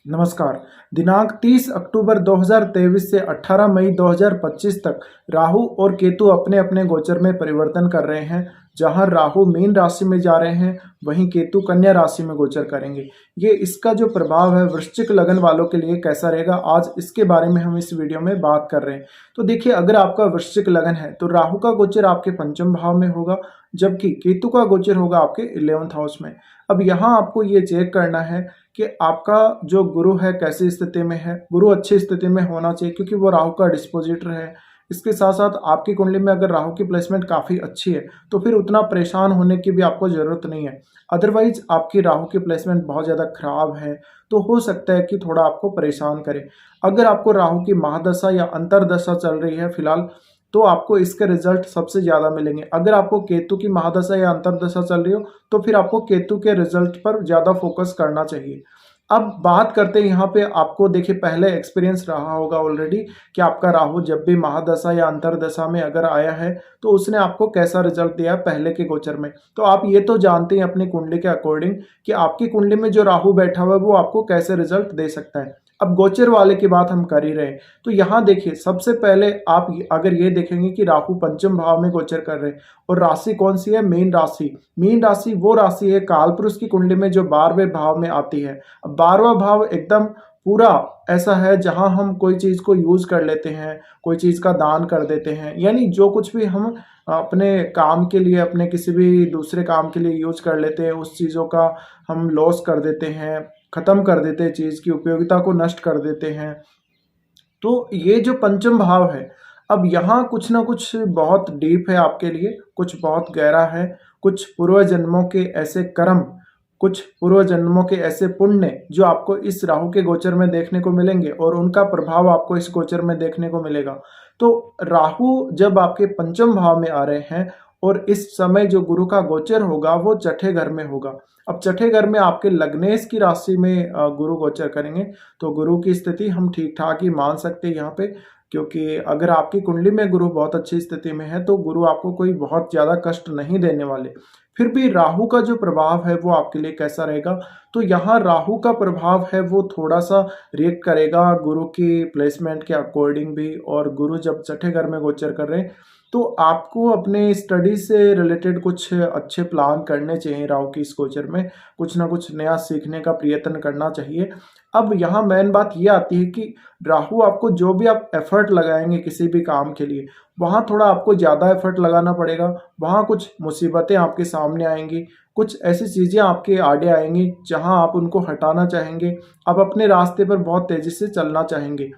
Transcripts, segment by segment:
नमस्कार। दिनांक 30 अक्टूबर 2023 से 18 मई 2025 तक राहु और केतु अपने अपने गोचर में परिवर्तन कर रहे हैं। जहां राहु मीन राशि में जा रहे हैं, वहीं केतु कन्या राशि में गोचर करेंगे। ये इसका जो प्रभाव है वृश्चिक लगन वालों के लिए कैसा रहेगा, आज इसके बारे में हम इस वीडियो में बात कर रहे हैं। तो देखिए, अगर आपका वृश्चिक लगन है तो राहु का गोचर आपके पंचम भाव में होगा, जबकि केतु का गोचर होगा आपके 11th हाउस में। अब यहाँ आपको ये चेक करना है कि आपका जो गुरु है कैसी स्थिति में है। गुरु अच्छी स्थिति में होना चाहिए क्योंकि वो राहु का डिस्पोजिटर है। इसके साथ साथ आपकी कुंडली में अगर राहु की प्लेसमेंट काफ़ी अच्छी है तो फिर उतना परेशान होने की भी आपको ज़रूरत नहीं है। अदरवाइज आपकी राहु की प्लेसमेंट बहुत ज़्यादा खराब है तो हो सकता है कि थोड़ा आपको परेशान करे। अगर आपको राहु की महादशा या अंतरदशा चल रही है फिलहाल, तो आपको इसके रिजल्ट सबसे ज़्यादा मिलेंगे। अगर आपको केतु की महादशा या अंतरदशा चल रही हो तो फिर आपको केतु के रिजल्ट पर ज़्यादा फोकस करना चाहिए। अब बात करते हैं यहाँ पे, आपको देखिए पहले एक्सपीरियंस रहा होगा ऑलरेडी कि आपका राहु जब भी महादशा या अंतरदशा में अगर आया है तो उसने आपको कैसा रिजल्ट दिया है पहले के गोचर में। तो आप ये तो जानते हैं अपनी कुंडली के अकॉर्डिंग कि आपकी कुंडली में जो राहु बैठा हुआ है वो आपको कैसे रिजल्ट दे सकता है। अब गोचर वाले की बात हम कर ही रहे हैं तो यहाँ देखिए, सबसे पहले आप अगर ये देखेंगे कि राहु पंचम भाव में गोचर कर रहे हैं और राशि कौन सी है, मीन राशि। मीन राशि वो राशि है कालपुरुष की कुंडली में जो 12वें भाव में आती है। अब 12वां भाव एकदम पूरा ऐसा है जहां हम कोई चीज को यूज कर लेते हैं, कोई चीज का दान कर देते हैं, यानी जो कुछ भी हम अपने काम के लिए, अपने किसी भी दूसरे काम के लिए यूज कर लेते हैं, उस चीजों का हम लॉस कर देते हैं, खत्म कर देते हैं, चीज की उपयोगिता को नष्ट कर देते हैं। तो ये जो पंचम भाव है, अब यहाँ कुछ ना कुछ बहुत डीप है आपके लिए, कुछ बहुत गहरा है। कुछ पूर्व जन्मों के ऐसे कर्म, कुछ पूर्व जन्मों के ऐसे पुण्य जो आपको इस राहु के गोचर में देखने को मिलेंगे और उनका प्रभाव आपको इस गोचर में देखने को मिलेगा। तो राहु जब आपके पंचम भाव में आ रहे हैं और इस समय जो गुरु का गोचर होगा वो छठे घर में होगा। अब छठे घर में आपके लग्नेश की राशि में गुरु गोचर करेंगे तो गुरु की स्थिति हम ठीक ठाक ही मान सकते हैं यहाँ पे, क्योंकि अगर आपकी कुंडली में गुरु बहुत अच्छी स्थिति में है तो गुरु आपको कोई बहुत ज़्यादा कष्ट नहीं देने वाले। फिर भी राहु का जो प्रभाव है वो आपके लिए कैसा रहेगा, तो यहाँ राहु का प्रभाव है वो थोड़ा सा रिएक्ट करेगा गुरु की प्लेसमेंट के अकॉर्डिंग भी। और गुरु जब छठे घर में गोचर कर रहे हैं तो आपको अपने स्टडी से रिलेटेड कुछ अच्छे प्लान करने चाहिए। राहु की इस गोचर में कुछ ना कुछ नया सीखने का प्रयत्न करना चाहिए। अब यहाँ मेन बात ये आती है कि राहु आपको जो भी आप एफर्ट लगाएंगे किसी भी काम के लिए, वहाँ थोड़ा आपको ज़्यादा एफर्ट लगाना पड़ेगा। वहाँ कुछ मुसीबतें आपके सामने आएंगी, कुछ ऐसी चीज़ें आपके आगे आएंगी जहाँ आप उनको हटाना चाहेंगे। आप अपने रास्ते पर बहुत तेज़ी से चलना चाहेंगे।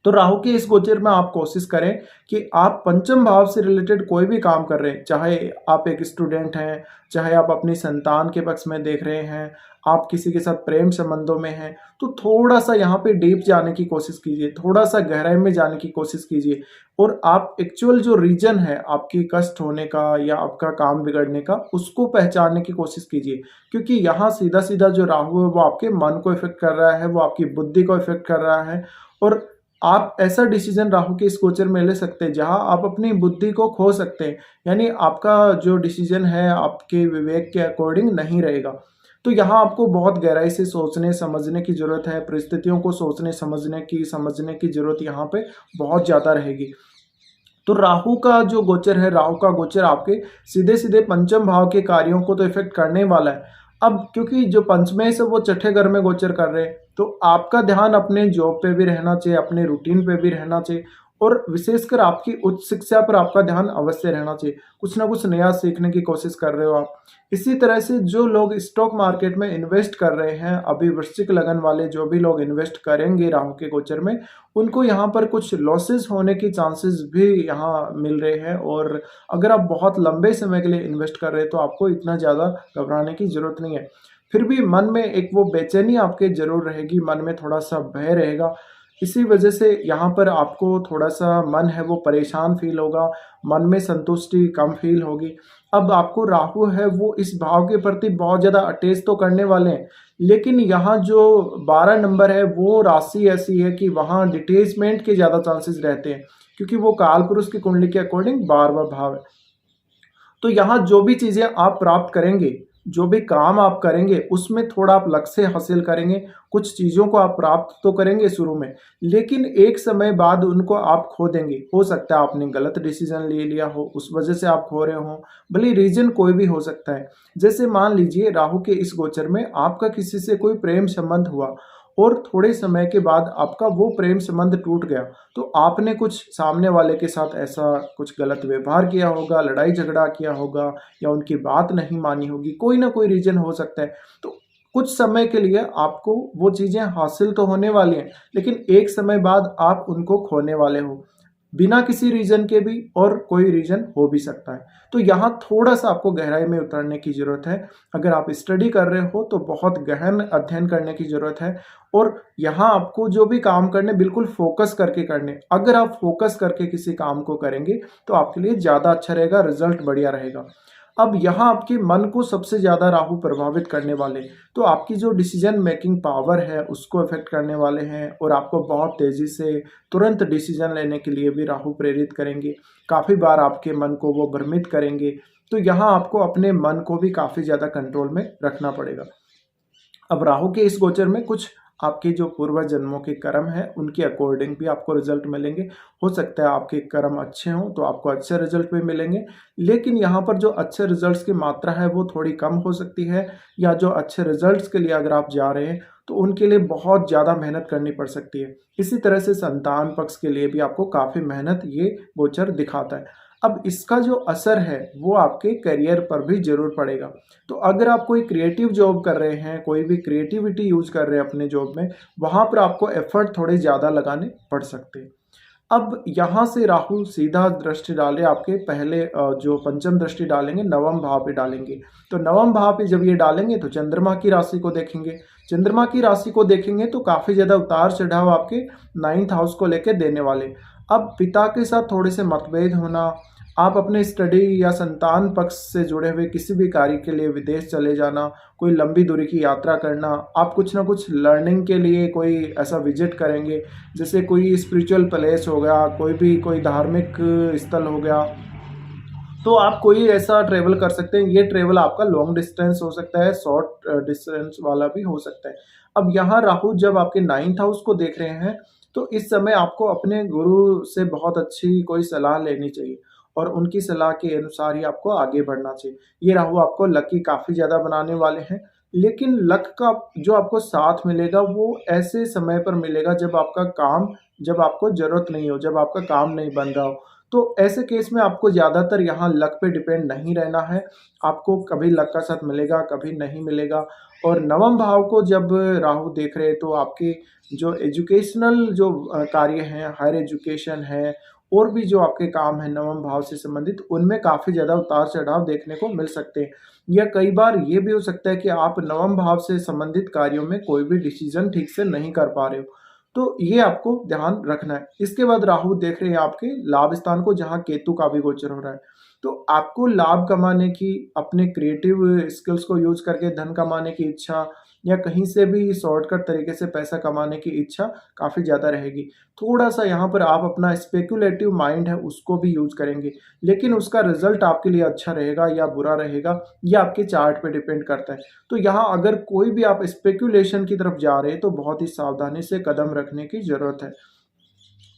तो राहु के इस गोचर में आप कोशिश करें कि आप पंचम भाव से रिलेटेड कोई भी काम कर रहे हैं, चाहे आप एक स्टूडेंट हैं, चाहे आप अपनी संतान के पक्ष में देख रहे हैं, आप किसी के साथ प्रेम संबंधों में हैं, तो थोड़ा सा यहाँ पे डीप जाने की कोशिश कीजिए, थोड़ा सा गहराई में जाने की कोशिश कीजिए और आप एक्चुअल जो रीजन है आपकी कष्ट होने का या आपका काम बिगड़ने का, उसको पहचानने की कोशिश कीजिए। क्योंकि यहाँ सीधा सीधा जो राहु है वो आपके मन को इफेक्ट कर रहा है, वो आपकी बुद्धि को इफेक्ट कर रहा है और आप ऐसा डिसीजन राहु के इस गोचर में ले सकते हैं जहां आप अपनी बुद्धि को खो सकते हैं, यानी आपका जो डिसीजन है आपके विवेक के अकॉर्डिंग नहीं रहेगा। तो यहाँ आपको बहुत गहराई से सोचने समझने की जरूरत है, परिस्थितियों को सोचने समझने की जरूरत यहाँ पे बहुत ज़्यादा रहेगी। तो राहु का जो गोचर है, राहु का गोचर आपके सीधे सीधे पंचम भाव के कार्यों को तो इफेक्ट करने वाला है। अब क्योंकि जो पंचमें से वो छठे घर में गोचर कर रहे हैं तो आपका ध्यान अपने जॉब पे भी रहना चाहिए, अपने रूटीन पे भी रहना चाहिए और विशेषकर आपकी उच्च शिक्षा पर आपका ध्यान अवश्य रहना चाहिए। कुछ ना कुछ नया सीखने की कोशिश कर रहे हो आप। इसी तरह से जो लोग स्टॉक मार्केट में इन्वेस्ट कर रहे हैं, अभी वृश्चिक लगन वाले जो भी लोग इन्वेस्ट करेंगे राहु के गोचर में, उनको यहाँ पर कुछ लॉसेस होने की चांसेस भी यहाँ मिल रहे हैं। और अगर आप बहुत लंबे समय के लिए इन्वेस्ट कर रहे हैं तो आपको इतना ज़्यादा घबराने की ज़रूरत नहीं है। फिर भी मन में एक वो बेचैनी आपके जरूर रहेगी, मन में थोड़ा सा भय रहेगा। इसी वजह से यहाँ पर आपको थोड़ा सा मन है वो परेशान फील होगा, मन में संतुष्टि कम फील होगी। अब आपको राहु है वो इस भाव के प्रति बहुत ज़्यादा अटैच तो करने वाले हैं, लेकिन यहाँ जो 12 नंबर है वो राशि ऐसी है कि वहाँ डिटेचमेंट के ज़्यादा चांसेस रहते हैं, क्योंकि वो काल पुरुष की कुंडली के अकॉर्डिंग 12वां भाव है। तो यहाँ जो भी चीज़ें आप प्राप्त करेंगे जो भी काम आप करेंगे उसमें थोड़ा आप लक्ष्य हासिल करेंगे, कुछ चीज़ों को आप प्राप्त तो करेंगे शुरू में, लेकिन एक समय बाद उनको आप खो देंगे। हो सकता है आपने गलत डिसीज़न ले लिया हो, उस वजह से आप खो रहे हों, भले रीज़न कोई भी हो सकता है। जैसे मान लीजिए राहु के इस गोचर में आपका किसी से कोई प्रेम संबंध हुआ और थोड़े समय के बाद आपका वो प्रेम संबंध टूट गया, तो आपने कुछ सामने वाले के साथ ऐसा कुछ गलत व्यवहार किया होगा, लड़ाई झगड़ा किया होगा या उनकी बात नहीं मानी होगी, कोई ना कोई रीज़न हो सकता है। तो कुछ समय के लिए आपको वो चीज़ें हासिल तो होने वाली हैं, लेकिन एक समय बाद आप उनको खोने वाले हो, बिना किसी रीज़न के भी, और कोई रीज़न हो भी सकता है। तो यहाँ थोड़ा-सा आपको गहराई में उतरने की ज़रूरत है। अगर आप स्टडी कर रहे हो तो बहुत गहन अध्ययन करने की ज़रूरत है, और यहाँ आपको जो भी काम करने बिल्कुल फ़ोकस करके करने। अगर आप फ़ोकस करके किसी काम को करेंगे तो आपके लिए ज़्यादा अच्छा रहेगा, रिज़ल्ट बढ़िया रहेगा। अब यहाँ आपके मन को सबसे ज़्यादा राहु प्रभावित करने वाले, तो आपकी जो डिसीजन मेकिंग पावर है उसको इफ़ेक्ट करने वाले हैं, और आपको बहुत तेज़ी से तुरंत डिसीजन लेने के लिए भी राहु प्रेरित करेंगे। काफ़ी बार आपके मन को वो भ्रमित करेंगे, तो यहाँ आपको अपने मन को भी काफ़ी ज़्यादा कंट्रोल में रखना पड़ेगा। अब राहु के इस गोचर में कुछ आपके जो पूर्व जन्मों के कर्म हैं उनके अकॉर्डिंग भी आपको रिजल्ट मिलेंगे। हो सकता है आपके कर्म अच्छे हों तो आपको अच्छे रिजल्ट भी मिलेंगे, लेकिन यहाँ पर जो अच्छे रिजल्ट्स की मात्रा है वो थोड़ी कम हो सकती है, या जो अच्छे रिजल्ट्स के लिए अगर आप जा रहे हैं तो उनके लिए बहुत ज़्यादा मेहनत करनी पड़ सकती है। इसी तरह से संतान पक्ष के लिए भी आपको काफ़ी मेहनत ये गोचर दिखाता है। अब इसका जो असर है वो आपके करियर पर भी ज़रूर पड़ेगा। तो अगर आप कोई क्रिएटिव जॉब कर रहे हैं, कोई भी क्रिएटिविटी यूज़ कर रहे हैं अपने जॉब में, वहाँ पर आपको एफर्ट थोड़े ज़्यादा लगाने पड़ सकते हैं। अब यहाँ से राहु सीधा दृष्टि डाले आपके पहले जो पंचम दृष्टि डालेंगे नवम भाव पे डालेंगे। तो नवम भाव पे जब ये डालेंगे तो चंद्रमा की राशि को देखेंगे। चंद्रमा की राशि को देखेंगे तो काफ़ी ज़्यादा उतार चढ़ाव आपके 9th हाउस को लेके देने वाले। अब पिता के साथ थोड़े से मतभेद होना, आप अपने स्टडी या संतान पक्ष से जुड़े हुए किसी भी कार्य के लिए विदेश चले जाना, कोई लंबी दूरी की यात्रा करना, आप कुछ ना कुछ लर्निंग के लिए कोई ऐसा विजिट करेंगे, जैसे कोई स्पिरिचुअल प्लेस हो गया, कोई धार्मिक स्थल हो गया, तो आप कोई ऐसा ट्रैवल कर सकते हैं। ये ट्रैवल आपका लॉन्ग डिस्टेंस हो सकता है, शॉर्ट डिस्टेंस वाला भी हो सकता है। अब यहाँ राहु जब आपके 9th हाउस को देख रहे हैं, तो इस समय आपको अपने गुरु से बहुत अच्छी कोई सलाह लेनी चाहिए, और उनकी सलाह के अनुसार ही आपको आगे बढ़ना चाहिए। ये राहु आपको लकी काफ़ी ज़्यादा बनाने वाले हैं, लेकिन लक का जो आपको साथ मिलेगा वो ऐसे समय पर मिलेगा जब आपको ज़रूरत नहीं हो, जब आपका काम नहीं बन रहा हो। तो ऐसे केस में आपको ज़्यादातर यहाँ लक पे डिपेंड नहीं रहना है। आपको कभी लक का साथ मिलेगा, कभी नहीं मिलेगा। और नवम भाव को जब राहु देख रहे हैं तो आपके जो एजुकेशनल जो कार्य हैं, हायर एजुकेशन है, और भी जो आपके काम हैं नवम भाव से संबंधित, उनमें काफ़ी ज़्यादा उतार-चढ़ाव देखने को मिल सकते हैं। या कई बार ये भी हो सकता है कि आप नवम भाव से संबंधित कार्यों में कोई भी डिसीज़न ठीक से नहीं कर पा रहे हो। तो ये आपको ध्यान रखना है। इसके बाद राहु देख रहे हैं आपके लाभ स्थान को, जहाँ केतु का भी गोचर हो रहा है। तो आपको लाभ कमाने की, अपने क्रिएटिव स्किल्स को यूज़ करके धन कमाने की इच्छा, या कहीं से भी शॉर्टकट तरीके से पैसा कमाने की इच्छा काफ़ी ज़्यादा रहेगी। थोड़ा-सा यहाँ पर आप अपना स्पेक्युलेटिव माइंड है उसको भी यूज़ करेंगे, लेकिन उसका रिज़ल्ट आपके लिए अच्छा रहेगा या बुरा रहेगा, ये आपके चार्ट पे डिपेंड करता है। तो यहाँ अगर कोई भी आप स्पेक्युलेशन की तरफ जा रहे हैं तो बहुत ही सावधानी से कदम रखने की ज़रूरत है।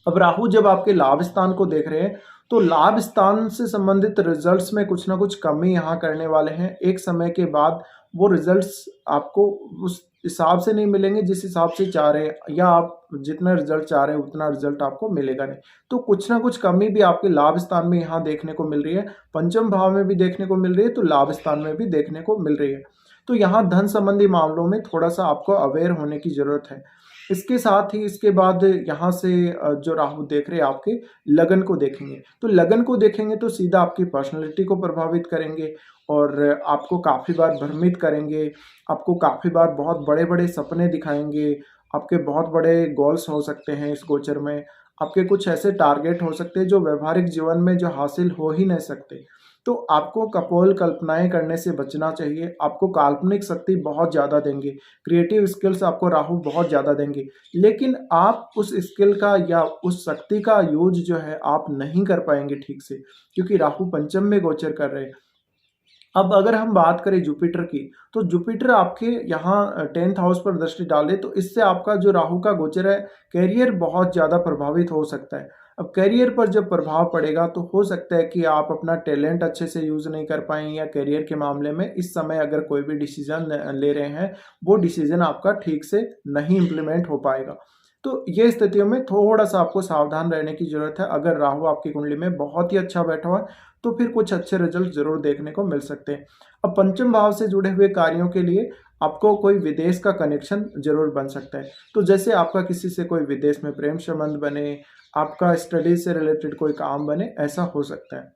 अब राहु जब आपके लाभ स्थान को देख रहे हैं, तो लाभ स्थान से संबंधित रिजल्ट्स में कुछ ना कुछ कमी यहाँ करने वाले हैं। एक समय के बाद वो रिजल्ट्स आपको उस हिसाब से नहीं मिलेंगे जिस हिसाब से चाह रहे हैं, या आप जितना रिजल्ट चाह रहे हैं उतना रिजल्ट आपको मिलेगा नहीं। तो कुछ ना कुछ कमी भी आपके लाभ स्थान में यहाँ देखने को मिल रही है। पंचम भाव में भी देखने को मिल रही है, तो लाभ स्थान में भी देखने को मिल रही है। तो यहाँ धन संबंधी मामलों में थोड़ा-सा आपको अवेयर होने की ज़रूरत है। इसके साथ ही इसके बाद यहाँ से जो राहु देख रहे हैं आपके लगन को देखेंगे। तो लगन को देखेंगे तो सीधा आपकी पर्सनैलिटी को प्रभावित करेंगे, और आपको काफ़ी बार भ्रमित करेंगे, आपको काफ़ी बार बहुत बड़े-बड़े सपने दिखाएँगे, आपके बहुत बड़े गोल्स हो सकते हैं इस गोचर में, आपके कुछ ऐसे टारगेट हो सकते हैं जो व्यावहारिक जीवन में जो हासिल हो ही नहीं सकते। तो आपको कपोल कल्पनाएँ करने से बचना चाहिए, आपको काल्पनिक शक्ति बहुत ज़्यादा देंगे, क्रिएटिव स्किल्स आपको राहु बहुत ज़्यादा देंगे, लेकिन आप उस स्किल का या उस शक्ति का यूज़ जो है आप नहीं कर पाएँगे ठीक से, क्योंकि राहु पंचम में गोचर कर रहे हैं। अब अगर हम बात करें जुपिटर की, तो जुपिटर आपके यहाँ 10th हाउस पर दृष्टि डाले तो इससे आपका जो राहु का गोचर है, करियर बहुत ज़्यादा प्रभावित हो सकता है। अब करियर पर जब प्रभाव पड़ेगा तो हो सकता है कि आप अपना टैलेंट अच्छे से यूज़ नहीं कर पाएँ, या करियर के मामले में इस समय अगर कोई भी डिसीज़न ले रहे हैं, वो डिसीज़न आपका ठीक से नहीं इम्प्लीमेंट हो पाएगा। तो ये स्थितियों में थोड़ा-सा आपको सावधान रहने की ज़रूरत है। अगर राहु आपकी कुंडली में बहुत ही अच्छा बैठा हुआ है, तो फिर कुछ अच्छे रिजल्ट ज़रूर देखने को मिल सकते हैं। अब पंचम भाव से जुड़े हुए कार्यों के लिए आपको कोई विदेश का कनेक्शन ज़रूर बन सकता है। तो जैसे आपका किसी से कोई विदेश में प्रेम संबंध बने, आपका स्टडी से रिलेटेड कोई काम बने, ऐसा हो सकता है।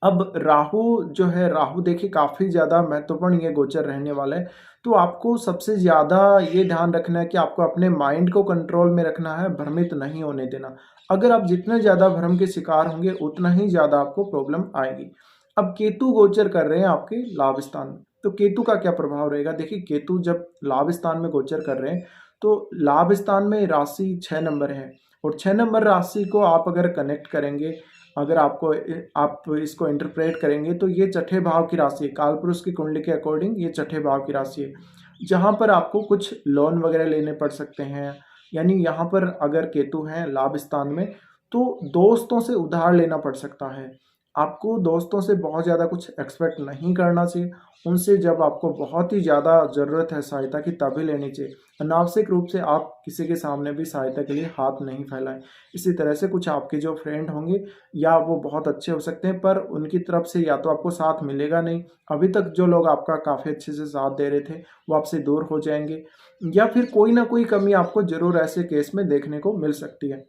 अब राहु जो है, राहु देखिए काफ़ी ज़्यादा महत्वपूर्ण ये गोचर रहने वाला है। तो आपको सबसे ज़्यादा ये ध्यान रखना है कि आपको अपने माइंड को कंट्रोल में रखना है, भ्रमित नहीं होने देना। अगर आप जितने ज़्यादा भ्रम के शिकार होंगे, उतना ही ज़्यादा आपको प्रॉब्लम आएगी। अब केतु गोचर कर रहे हैं आपके लाभ स्थान में, तो केतु का क्या प्रभाव रहेगा? देखिए, केतु जब लाभ स्थान में गोचर कर रहे हैं, तो लाभ स्थान में राशि 6 नंबर है, और 6 नंबर राशि को आप अगर कनेक्ट करेंगे, अगर आप इसको इंटरप्रेट करेंगे, तो ये छठे भाव की राशि है। कालपुरुष की कुंडली के अकॉर्डिंग ये छठे भाव की राशि है, जहाँ पर आपको कुछ लोन वगैरह लेने पड़ सकते हैं। यानी यहाँ पर अगर केतु है लाभ स्थान में, तो दोस्तों से उधार लेना पड़ सकता है। आपको दोस्तों से बहुत ज़्यादा कुछ एक्सपेक्ट नहीं करना चाहिए। उनसे जब आपको बहुत ही ज़्यादा ज़रूरत है सहायता की, तभी लेनी चाहिए। अनावश्यक रूप से आप किसी के सामने भी सहायता के लिए हाथ नहीं फैलाएँ। इसी तरह से कुछ आपके जो फ्रेंड होंगे, या वो बहुत अच्छे हो सकते हैं, पर उनकी तरफ से या तो आपको साथ मिलेगा नहीं, अभी तक जो लोग आपका काफ़ी अच्छे से साथ दे रहे थे, वो आपसे दूर हो जाएँगे, या फिर कोई ना कोई कमी आपको ज़रूर ऐसे केस में देखने को मिल सकती है।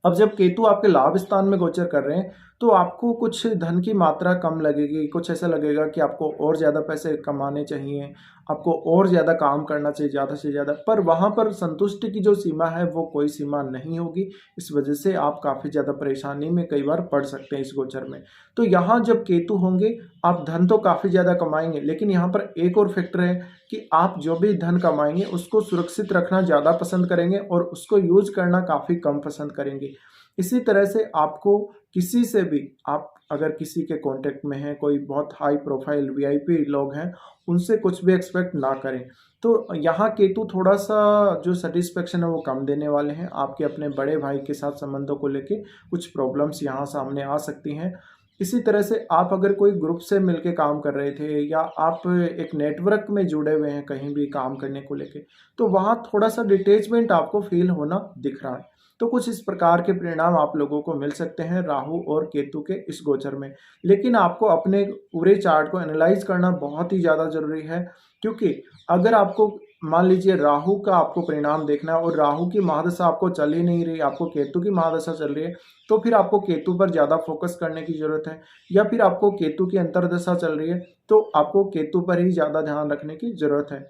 अब जब केतु आपके लाभ स्थान में गोचर कर रहे हैं, तो आपको कुछ धन की मात्रा कम लगेगी, कुछ ऐसा लगेगा कि आपको और ज़्यादा पैसे कमाने चाहिए, आपको और ज़्यादा काम करना चाहिए ज़्यादा से ज़्यादा, पर वहाँ पर संतुष्टि की जो सीमा है, वो कोई सीमा नहीं होगी। इस वजह से आप काफ़ी ज़्यादा परेशानी में कई बार पड़ सकते हैं इस गोचर में। तो यहाँ जब केतु होंगे, आप धन तो काफ़ी ज़्यादा कमाएँगे, लेकिन यहाँ पर एक और फैक्टर है कि आप जो भी धन कमाएँगे, उसको सुरक्षित रखना ज़्यादा पसंद करेंगे, और उसको यूज़ करना काफ़ी कम पसंद करेंगे। इसी तरह से आपको किसी से भी, आप अगर किसी के कॉन्टैक्ट में हैं, कोई बहुत हाई प्रोफाइल वीआईपी लोग हैं, उनसे कुछ भी एक्सपेक्ट ना करें। तो यहाँ केतु थोड़ा-सा जो सैटिस्फैक्शन है वो कम देने वाले हैं। आपके अपने बड़े भाई के साथ संबंधों को लेके कुछ प्रॉब्लम्स यहाँ सामने आ सकती हैं। इसी तरह से आप अगर कोई ग्रुप से मिलके काम कर रहे थे, या आप एक नेटवर्क में जुड़े हुए हैं कहीं भी काम करने को लेके, तो वहाँ थोड़ा-सा डिटैचमेंट आपको फ़ील होना दिख रहा है। तो कुछ इस प्रकार के परिणाम आप लोगों को मिल सकते हैं राहु और केतु के इस गोचर में। लेकिन आपको अपने पूरे चार्ट को एनालाइज़ करना बहुत ही ज़्यादा ज़रूरी है, क्योंकि अगर आपको मान लीजिए राहु का आपको परिणाम देखना है, और राहु की महादशा आपको चल ही नहीं रही, आपको केतु की महादशा चल रही है, तो फिर आपको केतु पर ज़्यादा फ़ोकस करने की ज़रूरत है। या फिर आपको केतु की अंतर्दशा चल रही है, तो आपको केतु पर ही ज़्यादा ध्यान रखने की ज़रूरत है।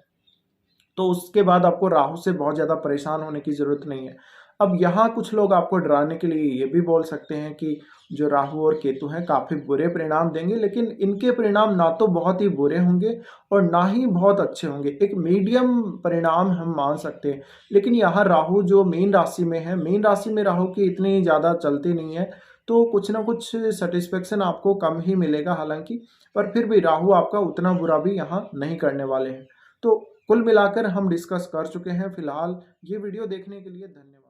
तो उसके बाद आपको राहु से बहुत ज़्यादा परेशान होने की ज़रूरत नहीं है। अब यहाँ कुछ लोग आपको डराने के लिए ये भी बोल सकते हैं कि जो राहु और केतु हैं काफ़ी बुरे परिणाम देंगे, लेकिन इनके परिणाम ना तो बहुत ही बुरे होंगे, और ना ही बहुत अच्छे होंगे। एक मीडियम परिणाम हम मान सकते हैं। लेकिन यहाँ राहु जो मीन राशि में है, मीन राशि में राहु की इतनी ज़्यादा चलती नहीं है, तो कुछ ना कुछ सैटिस्फैक्शन आपको कम ही मिलेगा हालाँकि, पर फिर भी राहु आपका उतना बुरा भी यहाँ नहीं करने वाले हैं। तो कुल मिलाकर हम डिस्कस कर चुके हैं। फिलहाल ये वीडियो देखने के लिए धन्यवाद।